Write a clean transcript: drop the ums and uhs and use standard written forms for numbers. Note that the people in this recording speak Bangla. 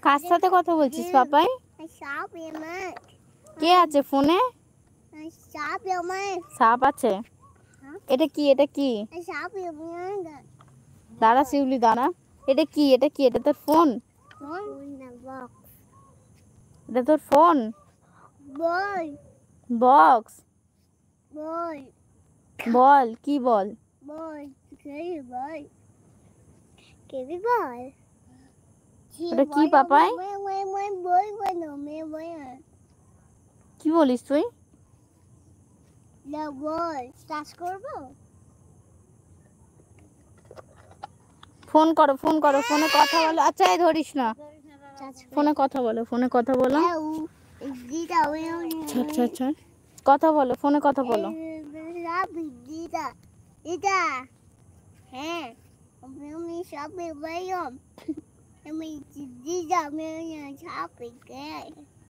কার সাথে কথা বলছিস পাপাই? কে আছে ফোনে? সাপ আছে? এটা কি এটা কি? দাঁড়া শিউলি দাঁড়া, এটা কি এটা কি? এটা তোর ফোন? এটা তোর ফোন? বক্স? বল কি বল? ওটা কি পাপাই? কি বলিস তুই? ফোন করো ফোন করো, ফোনে কথা বলো। আচ্ছা এই ধরিস না, ফোনে কথা বলো, ফোনে কথা বলো। আচ্ছা আচ্ছা কথা বলো, ফোনে কথা বলো। হ্যাঁ আমি সব